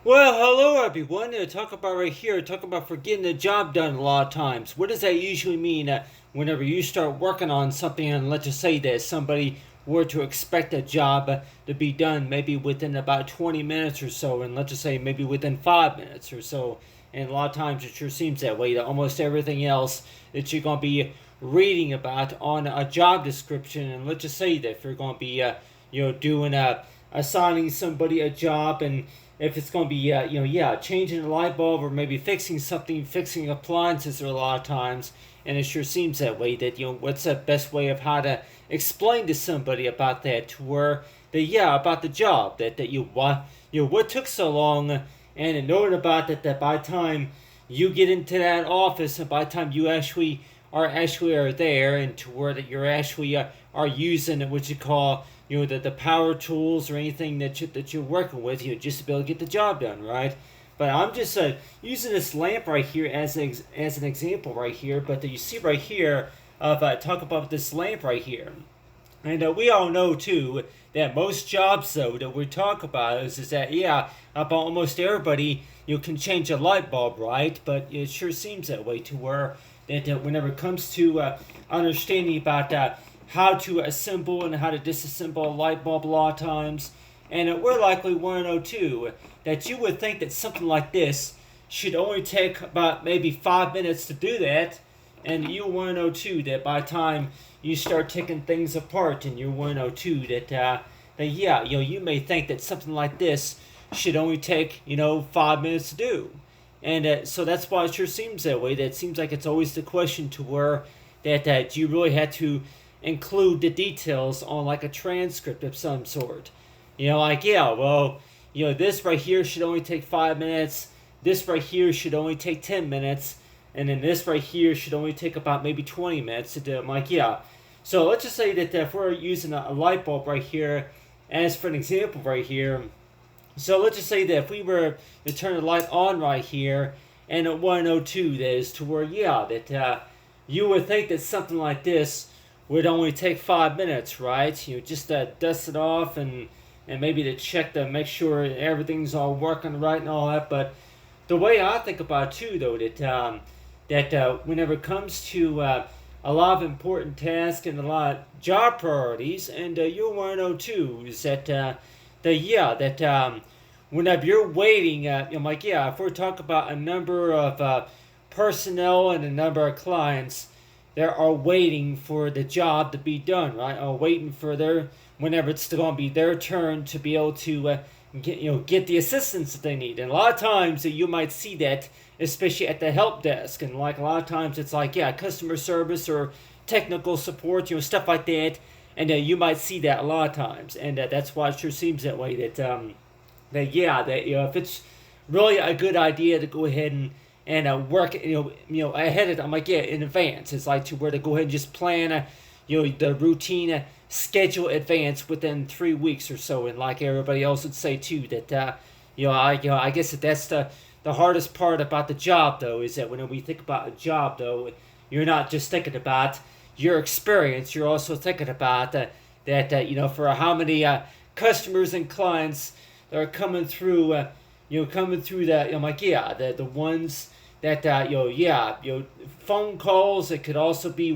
Well, hello everyone. Talk about right here. Talk about for getting the job done a lot of times. What does that usually mean? Whenever you start working on something, and let's just say that somebody were to expect a job to be done maybe within about 20 minutes or so, and let's just say maybe within 5 minutes or so. And a lot of times it sure seems that way. That almost everything else that you're gonna be reading about on a job description, and let's just say that if you're gonna be, doing assigning somebody a job and if it's going to be changing a light bulb or maybe fixing something, fixing appliances a lot of times, and it sure seems that way. That what's the best way of how to explain to somebody about that, to where about the job that what took so long, and in order about that by the time you get into that office and by the time you actually are there, and to where that you're actually are using what you call the power tools or anything that you're working with, just to be able to get the job done, right? But I'm just using this lamp right here as an example right here. But you see right here, if I talk about this lamp right here, and we all know too that most jobs though that we talk about is that about almost everybody can change a light bulb, right? But it sure seems that way to where that whenever it comes to understanding about how to assemble and how to disassemble a light bulb a lot of times. And we're likely want to know too that you would think that something like this should only take about maybe 5 minutes to do that. And you want to know too that by the time you start taking things apart, and you want to know too you may think that something like this should only take 5 minutes to do. And so that's why it sure seems that way. That it seems like it's always the question to where that you really had to include the details on like a transcript of some sort. This right here should only take 5 minutes. This right here should only take 10 minutes. And then this right here should only take about maybe 20 minutes to do. I'm like, yeah. So let's just say that if we're using a light bulb right here, as for an example right here, so let's just say that if we were to turn the light on right here, and at 102, that is to where, you would think that something like this would only take 5 minutes, right? Just dust it off and maybe to check to make sure everything's all working right and all that. But the way I think about it too, though, that whenever it comes to a lot of important tasks and a lot of job priorities, and you'll want to know too, is that whenever you're waiting, if we're talking about a number of personnel and a number of clients that are waiting for the job to be done, right? Or waiting for whenever it's going to be their turn to be able to get the assistance that they need. And a lot of times you might see that, especially at the help desk, and like a lot of times it's like customer service or technical support, stuff like that. And you might see that a lot of times, and that's why it sure seems that way. If it's really a good idea to go ahead and work ahead of time, like in advance. It's like to where to go ahead and just plan the routine schedule advance within 3 weeks or so, and like everybody else would say too that I guess that's the hardest part about the job though, is that when we think about a job though, you're not just thinking about your experience, you're also thinking about that for how many customers and clients that are coming through coming through that. The ones that phone calls. It could also be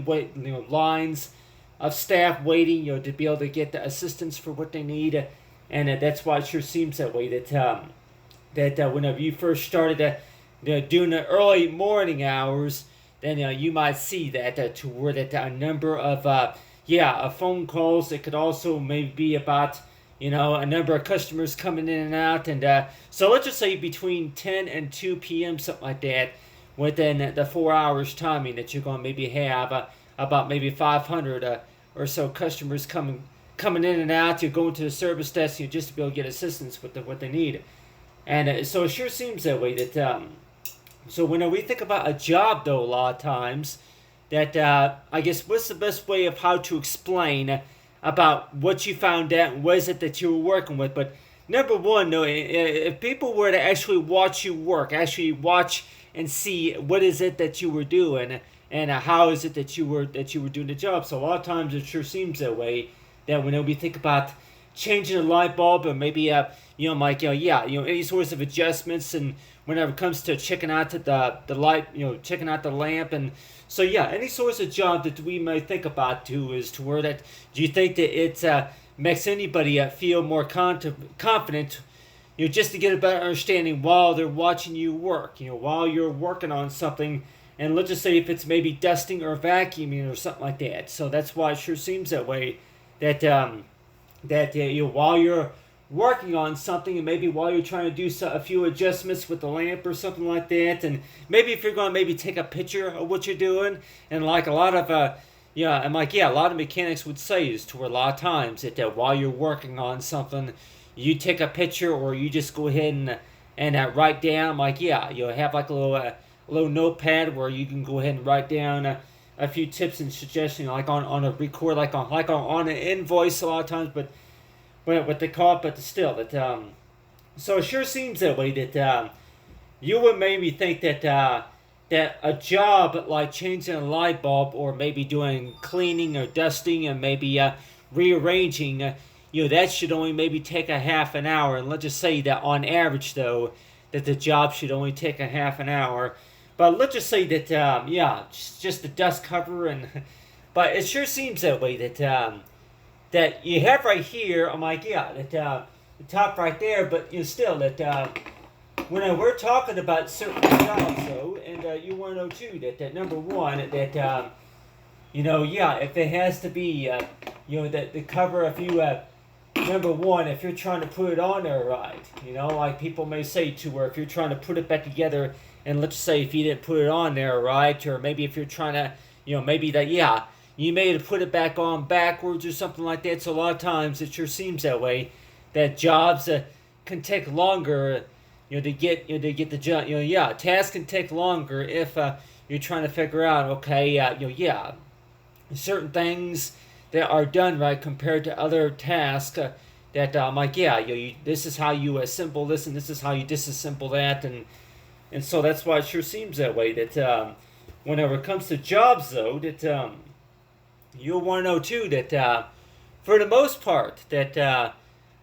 lines of staff waiting to be able to get the assistance for what they need. And that's why it sure seems that way that whenever you first started doing the early morning hours, then you might see that to where that a number of phone calls. It could also maybe be about a number of customers coming in and out. And so let's just say between 10 and 2 p.m., something like that, within the 4 hours timing that you're going to maybe have about maybe 500 or so customers coming in and out. You're going to the service desk just to be able to get assistance with what they need. And so it sure seems that way that so when we think about a job though, a lot of times that I guess what's the best way of how to explain about what you found out and what is it that you were working with. But number one, though, if people were to actually watch you work, actually watch and see what is it that you were doing, and how is it that you were doing the job. So a lot of times it sure seems that way that when we think about changing a light bulb, or maybe Mike, yeah, any sorts of adjustments, and whenever it comes to checking out the light, checking out the lamp, and so yeah, any sorts of job that we may think about too is to where that, do you think that it makes anybody feel more confident, just to get a better understanding while they're watching you work, while you're working on something, and let's just say if it's maybe dusting or vacuuming or something like that. So that's why it sure seems that way, that while you're working on something, and maybe while you're trying to do a few adjustments with the lamp or something like that, and maybe if you're going to maybe take a picture of what you're doing, and like a lot of a lot of mechanics would say is to where a lot of times that while you're working on something, you take a picture, or you just go ahead and write down, you'll have like a little notepad where you can go ahead and write down a few tips and suggestions, like on a record, like on an invoice a lot of times, but what they call it, but still that so it sure seems that way, that you would maybe think that that a job like changing a light bulb, or maybe doing cleaning or dusting, and maybe rearranging, that should only maybe take a half an hour. And let's just say that on average, though, that the job should only take a half an hour. But let's just say that just the dust cover, and but it sure seems that way, that you have right here. I'm like, that the top right there, but still that when we're talking about certain jobs, though, and you want to know too that number one, that if it has to be that the cover, if you number one, if you're trying to put it on there right, like people may say to where if you're trying to put it back together, and let's say if you didn't put it on there right, or maybe if you're trying to maybe that you may have put it back on backwards or something like that. So a lot of times it sure seems that way, that jobs can take longer, to get the job. Tasks can take longer if you're trying to figure out, okay, certain things that are done right compared to other tasks that this is how you assemble this, and this is how you disassemble that, and so that's why it sure seems that way, that whenever it comes to jobs, though, that you'll want to know too that for the most part that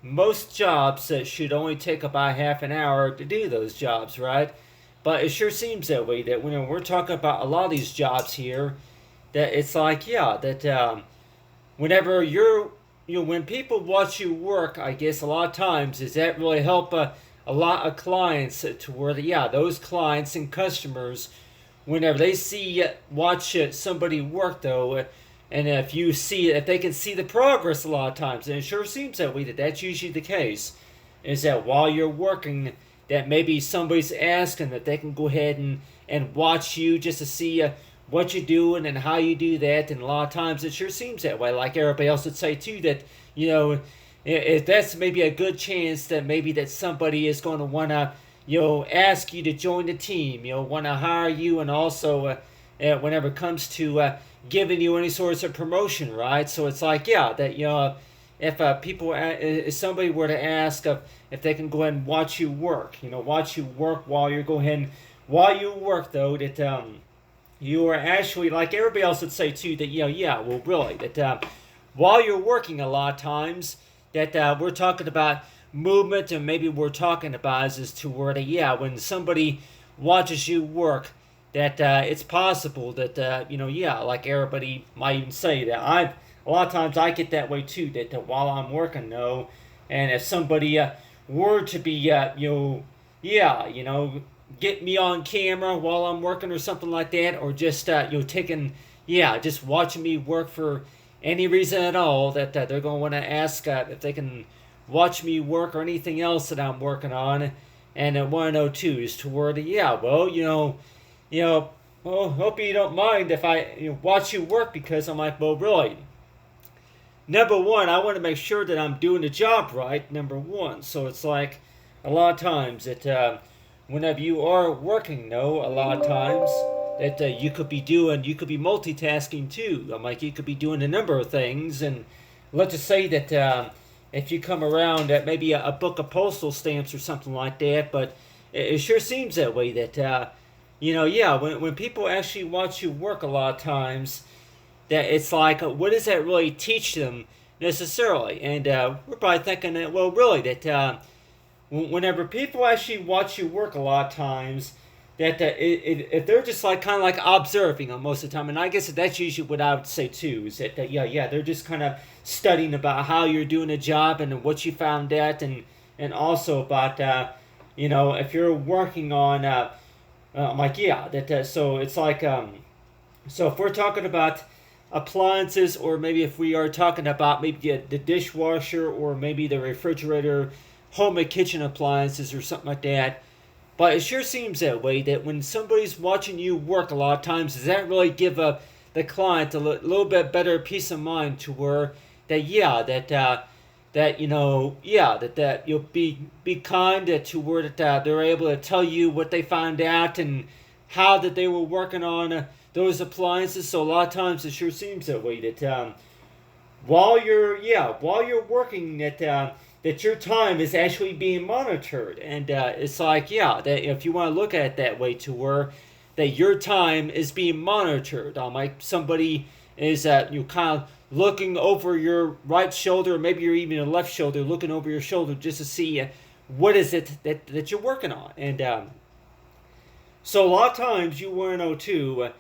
most jobs should only take about half an hour to do those jobs, right? But it sure seems that way, that when we're talking about a lot of these jobs here, that it's like, that whenever when people watch you work, I guess a lot of times does that really help a lot of clients to where those clients and customers, whenever they watch somebody work, though, and if they can see the progress a lot of times, and it sure seems that way, that's usually the case, is that while you're working, that maybe somebody's asking that they can go ahead and watch you just to see what you're doing and how you do that, and a lot of times it sure seems that way. Like everybody else would say too, that if that's maybe a good chance that maybe that somebody is going to want to ask you to join the team, want to hire you, and also whenever it comes to giving you any sorts of promotion, right? So it's like, that if somebody were to ask if they can go ahead and watch you work, while you're while you work, though, that you are actually, like everybody else would say too, that well, really, that while you're working, a lot of times that we're talking about movement, and maybe we're talking about is to where when somebody watches you work, that it's possible that like everybody might even say that a lot of times I get that way too, that while I'm working, though, and if somebody were to be get me on camera while I'm working or something like that, or just just watching me work for any reason at all, that they're going to want to ask if they can watch me work or anything else that I'm working on, and I want to know too is to where well, hope you don't mind if I watch you work, because I'm like, well, really, number one, I want to make sure that I'm doing the job right, number one. So it's like a lot of times that whenever you are working, though, a lot of times that you could be multitasking too. I'm like, you could be doing a number of things, and let's just say that if you come around at maybe a book of postal stamps or something like that, but it sure seems that way, that when people actually watch you work, a lot of times that it's like, what does that really teach them necessarily. And we're probably thinking that, well, really, that whenever people actually watch you work a lot of times, that if they're just like kind of like observing on most of the time, and I guess that's usually what I would say too, is that yeah, they're just kind of studying about how you're doing a job and what you found out, and also about if you're working on like yeah that so it's like so if we're talking about appliances, or maybe if we are talking about maybe the dishwasher or maybe the refrigerator, home and kitchen appliances or something like that. But it sure seems that way, that when somebody's watching you work a lot of times, does that really give the client a little bit better peace of mind to where that yeah that yeah that you'll be kind to where that they're able to tell you what they found out and how that they were working on those appliances. So a lot of times it sure seems that way, that while you're working, that your time is actually being monitored. And it's like yeah, that if you want to look at it that way, to where that your time is being monitored, like somebody is you kind of looking over your right shoulder, or maybe you're even your left shoulder, looking over your shoulder just to see what is it that you're working on. And so a lot of times you want to know too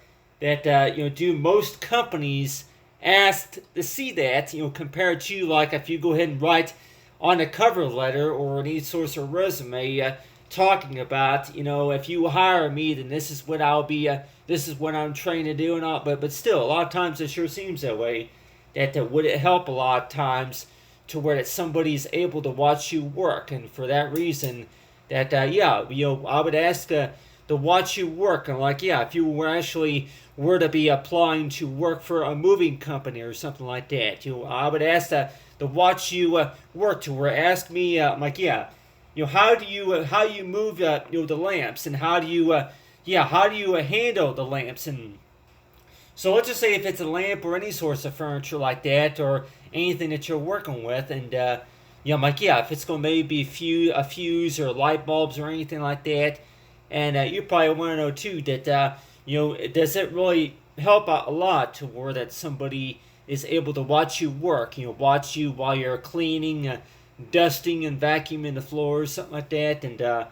that do most companies ask to see that, compared to like if you go ahead and write on a cover letter or any sort of resume, talking about, if you hire me, then this is what I'll be, this is what I'm trained to do and all. But still, a lot of times it sure seems that way, that would it help a lot of times to where that somebody's able to watch you work. And for that reason, that I would ask to watch you work. And like yeah, if you were to be applying to work for a moving company or something like that, I would ask to watch you work, to where ask me like yeah, how do you move the lamps, and how do you handle the lamps. And so let's just say if it's a lamp or any sorts of furniture like that, or anything that you're working with, and I'm like yeah, if it's going to maybe be a fuse or light bulbs or anything like that. And you probably want to know too that does it really help out a lot to where that somebody is able to watch you work, watch you while you're cleaning, dusting and vacuuming the floors, something like that. And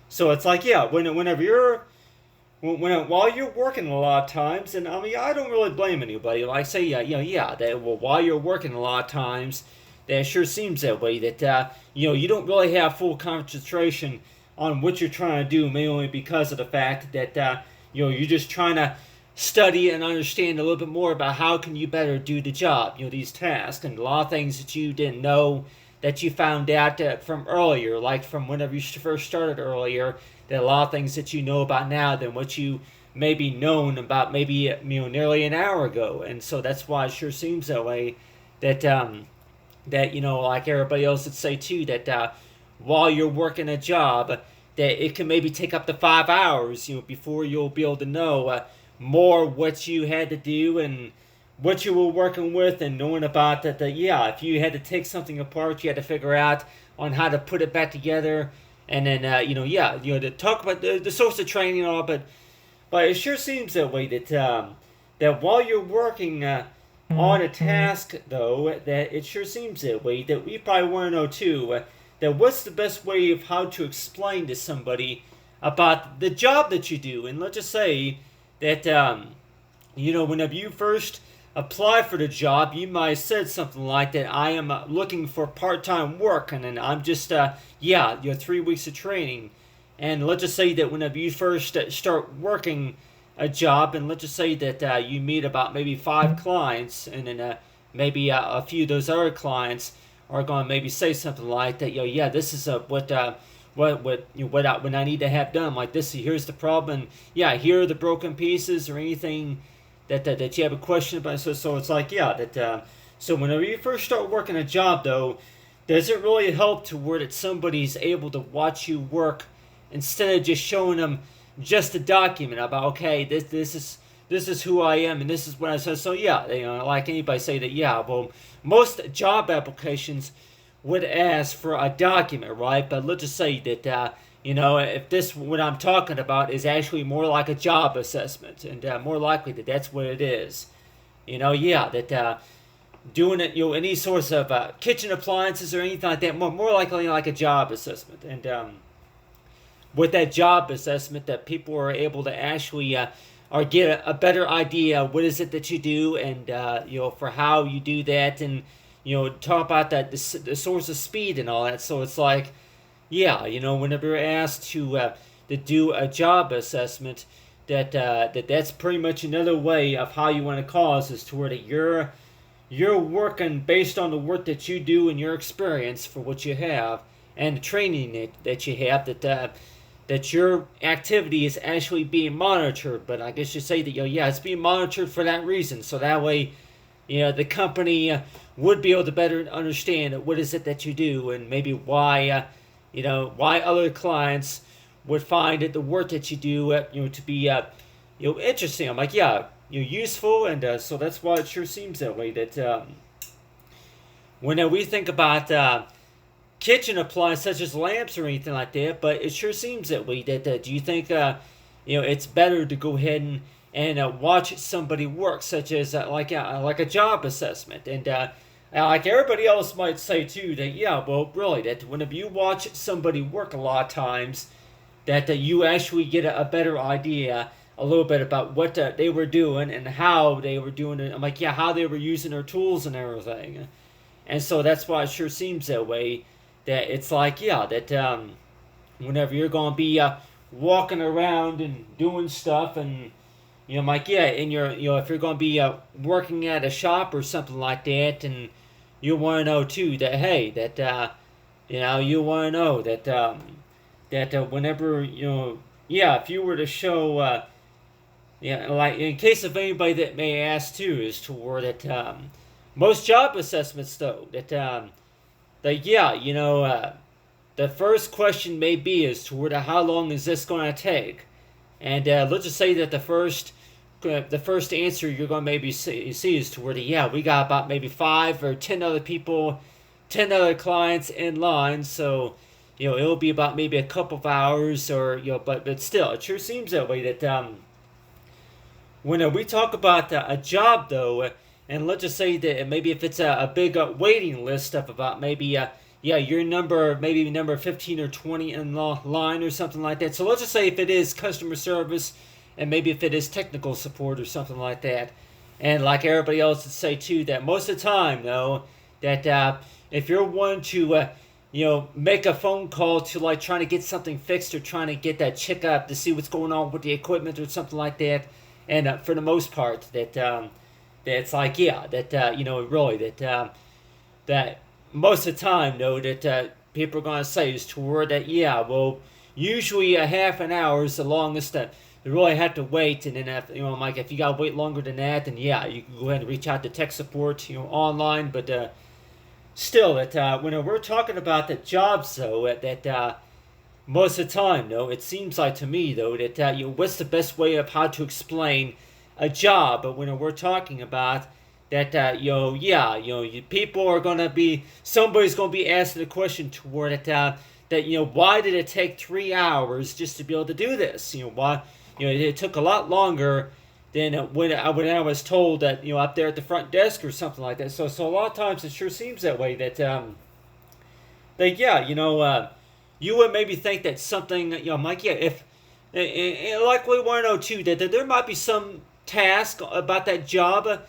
so it's like yeah, whenever you're while you're working a lot of times, and I mean I don't really blame anybody. Like say yeah that while you're working a lot of times, that sure seems that way, that you don't really have full concentration on what you're trying to do, mainly because of the fact that you're just trying to study and understand a little bit more about how can you better do the job, these tasks, and a lot of things that you didn't know that you found out from earlier, like from whenever you first started earlier, that a lot of things that you know about now than what you maybe known about maybe nearly an hour ago. And so that's why it sure seems that way, that that like everybody else would say too, that while you're working a job, that it can maybe take up to 5 hours, before you'll be able to know more what you had to do and what you were working with, and knowing about that. Yeah, if you had to take something apart, you had to figure out on how to put it back together, and then to talk about the sorts of training and all. But it sure seems that way, that while you're working on a task, though, that it sure seems that way, that we probably want to know too, that what's the best way of how to explain to somebody about the job that you do. And let's just say that whenever you first apply for the job, you might have said something like that, I am looking for part-time work, and then I'm just 3 weeks of training. And let's just say that whenever you first start working a job, and let's just say that you meet about maybe 5 clients, and then maybe a few of those other clients are going to maybe say something like that. This is what I need to have done. Like this, here's the problem. And, here are the broken pieces, or anything that you have a question about. So it's like that. So whenever you first start working a job, though, does it really help to where that somebody's able to watch you work, instead of just showing them just a document about, okay, this is who I am, and this is what I said. So like anybody say that, well, most job applications would ask for a document, right? But let's just say that if this what I'm talking about is actually more like a job assessment, and more likely that that's what it is. That doing it, any sorts of kitchen appliances or anything like that. More likely like a job assessment, and with that job assessment, that people are able to actually or get a better idea what is it that you do, and for how you do that, and talk about that the source of speed and all that. So it's like, yeah, whenever you're asked to do a job assessment, that's pretty much another way of how you want to cause is to where that you're working based on the work that you do and your experience for what you have and the training that you have, that your activity is actually being monitored. But I guess you say that yeah, it's being monitored for that reason, so that way the company would be able to better understand what is it that you do, and maybe why why other clients would find it the work that you do to be interesting. I'm like, yeah, useful, and so that's why it sure seems that way. That when we think about kitchen appliances such as lamps or anything like that, but it sure seems that way. That do you think it's better to go ahead and watch somebody work, such as like a job assessment, and like everybody else might say too, that yeah, well, really, that whenever you watch somebody work a lot of times, that you actually get a better idea a little bit about what they were doing and how they were doing it. I'm like, yeah, how they were using their tools and everything. And so that's why it sure seems that way. That it's like, yeah, that whenever you're going to be walking around and doing stuff, and I'm like, yeah, and if you're going to be working at a shop or something like that, and you want to know too that hey, that you want to know that whenever yeah, if you were to show yeah, like in case of anybody that may ask too, is toward that most job assessments though that yeah, the first question may be is toward how long is this going to take, and let's just say that the first answer you're going to maybe see is toward yeah, we got about maybe 5 or 10 other people, 10 other clients in line, so it'll be about maybe a couple of hours, or but still it sure seems that way. That when we talk about a job though, and let's just say that maybe if it's a big waiting list of about maybe yeah, your number 15 or 20 in the line or something like that. So let's just say if it is customer service, and maybe if it is technical support or something like that, and like everybody else would say too, that most of the time though, that if you're one to make a phone call to like trying to get something fixed, or trying to get that check up to see what's going on with the equipment or something like that, and for the most part that it's like, yeah, that really that most of the time though, that people are going to say is toward that yeah, well, usually a half an hour is the longest that you really have to wait. And then if, like if you got to wait longer than that, then yeah, you can go ahead and reach out to tech support online. But still, that when we're talking about the jobs though, that most of the time though, it seems like to me though that what's the best way of how to explain a job? But when we're talking about that people are gonna be, somebody's gonna be asking a question toward it, that why did it take 3 hours just to be able to do this? Why it took a lot longer than when I was told that up there at the front desk or something like that. So a lot of times it sure seems that way, that yeah, you would maybe think that something, Mike, yeah, if like we want to know too, that there might be some task about that job, that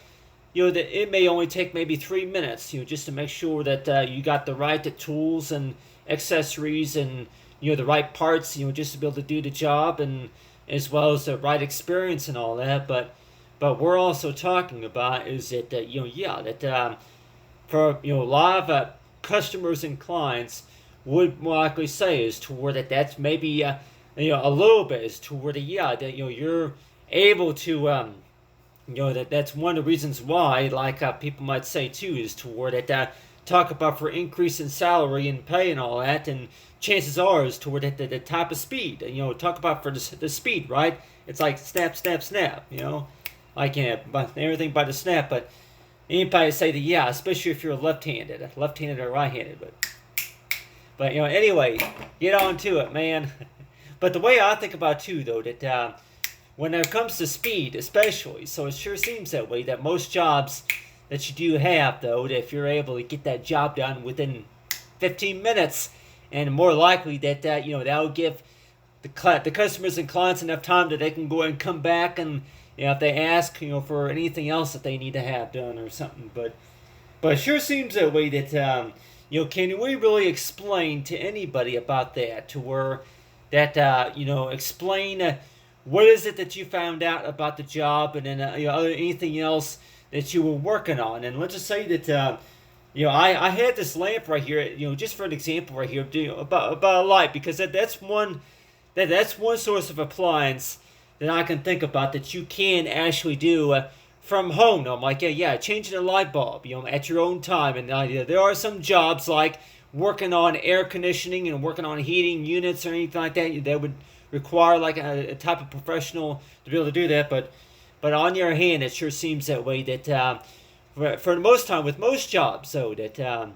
it may only take maybe 3 minutes, just to make sure that you got the right tools and accessories, and the right parts, just to be able to do the job, and as well as the right experience and all that. But we're also talking about is that yeah, that for a lot of customers and clients would more likely say is toward that's maybe a little bit is toward yeah, that you're able to that's one of the reasons why, like people might say too, is toward that talk about for increase in salary and pay and all that, and chances are is toward the type of speed, talk about for the speed, right? It's like snap, snap, snap, like but everything by the snap. But anybody say that yeah, especially if you're left-handed or right-handed, but anyway, get on to it, man. But the way I think about too though, that when it comes to speed especially, so it sure seems that way, that most jobs that you do have, though, that if you're able to get that job done within 15 minutes, and more likely that that will give the customers and clients enough time that they can go and come back and if they ask for anything else that they need to have done or something. But it sure seems that way that can we really explain to anybody about that to where that explain what is it that you found out about the job, and then anything else that you were working on. And let's just say that I had this lamp right here, just for an example right here, about a light, because that's one source of appliance that I can think about that you can actually do from home. I'm like, changing a light bulb, at your own time. And there are some jobs like working on air conditioning and working on heating units or anything like that would require like a type of professional to be able to do that. But on your hand, it sure seems that way that for the most time with most jobs, though, that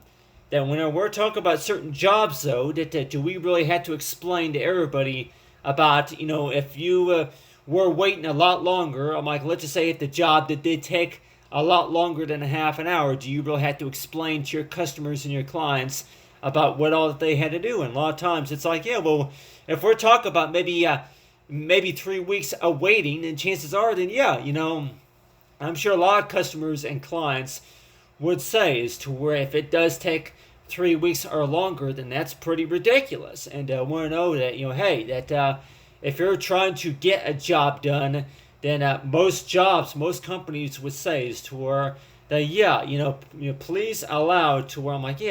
when we're talking about certain jobs, though, that do we really have to explain to everybody about, if you were waiting a lot longer, I'm like, let's just say if the job that did take a lot longer than a half an hour, do you really have to explain to your customers and your clients about what all that they had to do? And a lot of times it's like, well, if we're talking about maybe 3 weeks of waiting, then chances are, then I'm sure a lot of customers and clients would say as to where if it does take 3 weeks or longer, then that's pretty ridiculous. And I want to know that, hey, that if you're trying to get a job done, then most companies would say is to where that, please allow to where I'm like,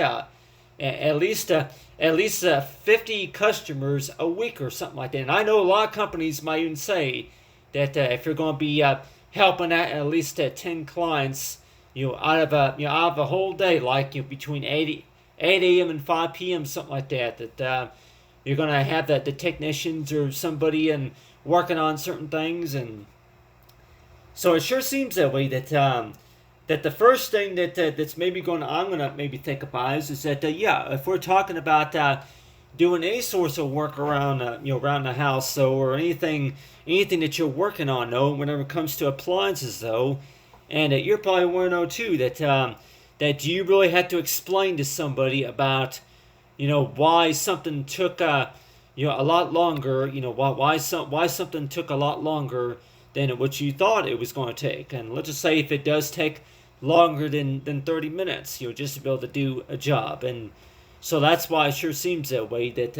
at least 50 customers a week or something like that. And I know a lot of companies might even say that if you're going to be helping out at least 10 clients, out of a whole day, like between 8 a.m. and 5 p.m., something like that, that you're going to have the technicians or somebody and working on certain things. And so it sure seems that way that that the first thing that's maybe I'm going to maybe think about is that if we're talking about doing any sorts of work around around the house, so, or anything that you're working on, though, whenever it comes to appliances, though, and you're probably want to know too that do you really have to explain to somebody about why something took a lot longer, why something took a lot longer than what you thought it was going to take. And let's just say if it does take longer than 30 minutes, just to be able to do a job. And so that's why it sure seems that way that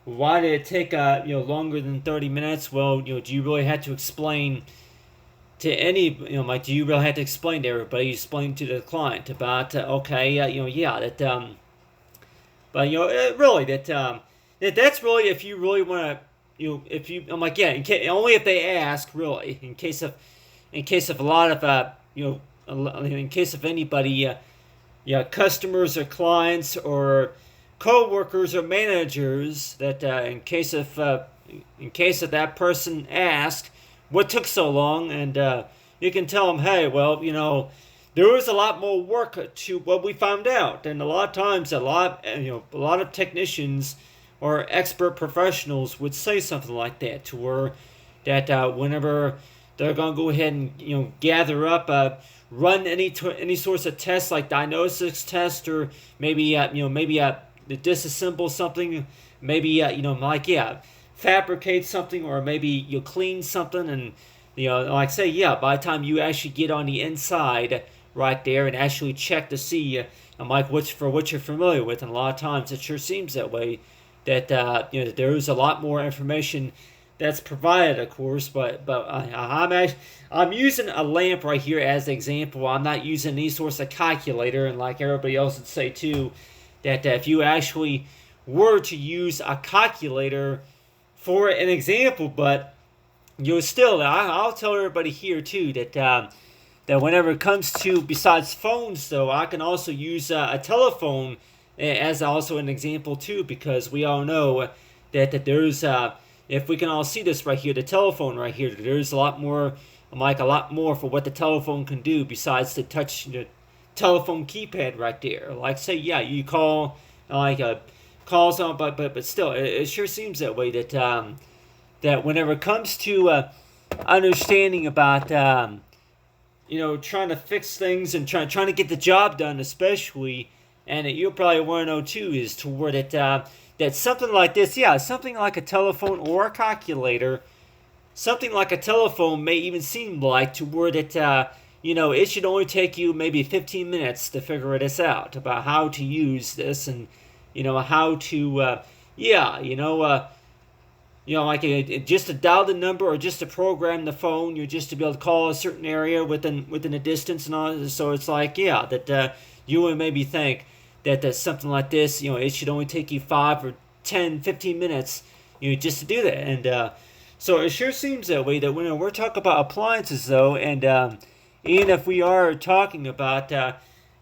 why did it take longer than 30 minutes? Well, do you really have to explain to any, do you really have to explain to everybody, explain to the client about that but really that's really if you really want to, if you, I'm like, only if they ask, really, in case of a lot of in case of anybody customers or clients or co-workers or managers that in case of that person asked what took so long, and you can tell them, hey, well, there was a lot more work to what we found out, and a lot of times a lot of technicians or expert professionals would say something like that to where that whenever they're going to go ahead and gather up run any sorts of tests like diagnostics test, or maybe disassemble something, maybe fabricate something, or maybe you clean something, and like say by the time you actually get on the inside right there and actually check to see what you're familiar with, and a lot of times it sure seems that way that there is a lot more information that's provided, of course, but I'm using a lamp right here as an example. I'm not using any sort of calculator, and like everybody else would say too, that if you actually were to use a calculator for an example, but still, I'll tell everybody here too that whenever it comes to, besides phones, though, I can also use a telephone as also an example too, because we all know that there's if we can all see this right here, the telephone right here, there's a lot more for what the telephone can do besides the touch telephone keypad right there. Like say, you call calls on, but still, it sure seems that way that whenever it comes to understanding about trying to fix things and trying to get the job done, especially. And you'll probably want to know too is toward that something like this, yeah, something like a telephone or a calculator, something like a telephone may even seem like toward it. It should only take you maybe 15 minutes to figure this out about how to use this and how to yeah like just to dial the number or just to program the phone, you're just to be able to call a certain area within a distance and all. So it's like, yeah, that you would maybe think that something like this, it should only take you 5 or 10, 15 minutes, just to do that. And so it sure seems that way. That when we're talking about appliances, though, and even if we are talking about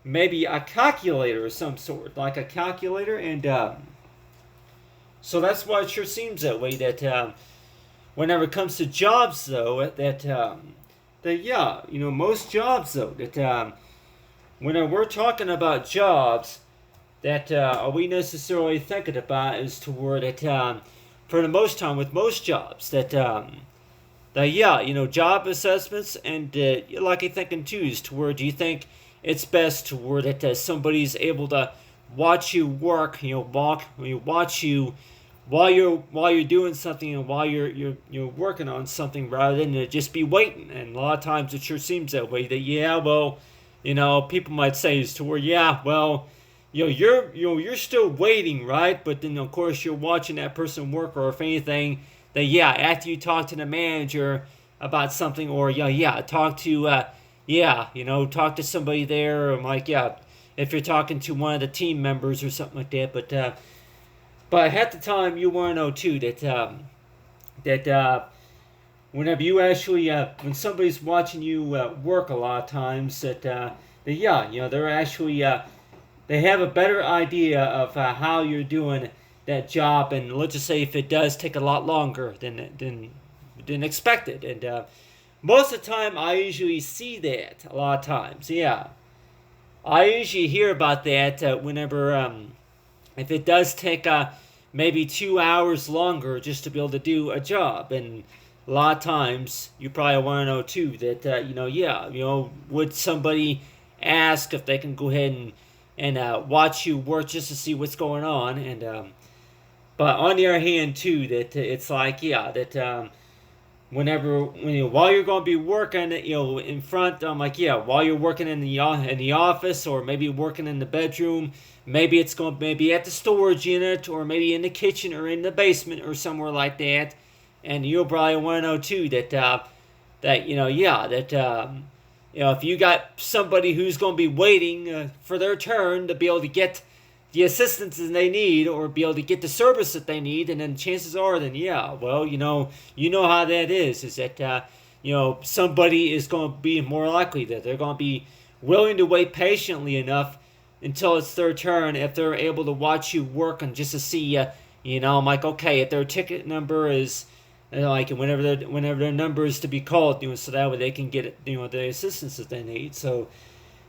maybe a calculator of some sort, like a calculator, and so that's why it sure seems that way. That whenever it comes to jobs, though, that yeah, most jobs, though, that when we're talking about jobs, that are we necessarily thinking about is toward it for the most time with most jobs that yeah, job assessments and like you're thinking too is toward do you think it's best toward that somebody's able to watch you work, watch you while you're doing something and while you're working on something rather than to just be waiting. And a lot of times it sure seems that way. That yeah, well, people might say is to where yeah, well, you're still waiting, right? But then of course you're watching that person work, or if anything, that yeah, after you talk to the manager about something, or talk to talk to somebody there, or like yeah, if you're talking to one of the team members or something like that. But half the time you want to know too that whenever you actually when somebody's watching you work, a lot of times that yeah, they're actually they have a better idea of how you're doing that job, and let's just say if it does take a lot longer than expected, and most of the time I usually see that a lot of times. Yeah, I usually hear about that whenever if it does take maybe 2 hours longer just to be able to do a job. And a lot of times you probably want to know too that would somebody ask if they can go ahead and watch you work just to see what's going on. And but on the other hand too, that it's like yeah, that while you're going to be working, in front, I'm like yeah, while you're working in the office, or maybe working in the bedroom, maybe it's going maybe at the storage unit, or maybe in the kitchen, or in the basement, or somewhere like that. And you'll probably want to know too that if you got somebody who's going to be waiting for their turn to be able to get the assistance that they need, or be able to get the service that they need, and then chances are, then yeah, well, how that is that somebody is going to be more likely that they're going to be willing to wait patiently enough until it's their turn if they're able to watch you work and just to see I'm like okay, if their ticket number is like whenever their number is to be called, so that way they can get the assistance that they need. So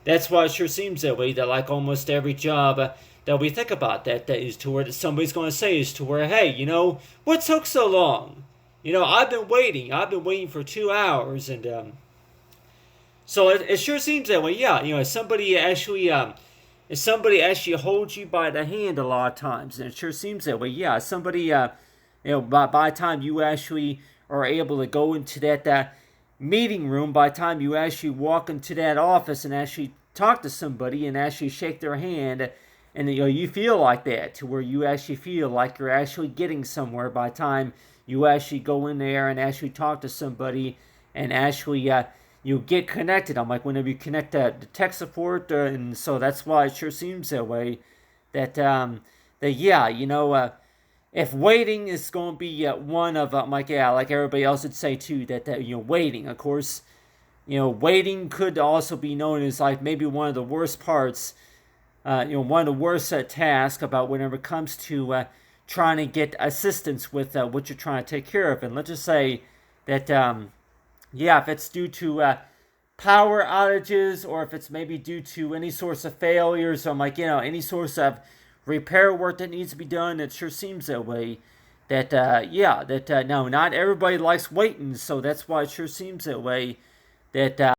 that's why it sure seems that way. That like almost every job that we think about that is to where somebody's going to say is to where hey, what took so long? I've been waiting for 2 hours, and so it sure seems that way. Yeah, if somebody actually holds you by the hand a lot of times, and it sure seems that way. Yeah, somebody by the time you actually are able to go into that meeting room, by the time you actually walk into that office and actually talk to somebody and actually shake their hand, and you feel like that, to where you actually feel like you're actually getting somewhere by the time you actually go in there and actually talk to somebody and actually you get connected. I'm like whenever you connect the tech support, and so that's why it sure seems that way. That yeah, if waiting is going to be one of like yeah, like everybody else would say too, that waiting, of course, waiting could also be known as like maybe one of the worst parts, one of the worst tasks about whenever it comes to trying to get assistance with what you're trying to take care of. And let's just say that yeah, if it's due to power outages, or if it's maybe due to any sorts of failures, or like any sorts of repair work that needs to be done, it sure seems that way. That no, not everybody likes waiting, so that's why it sure seems that way. That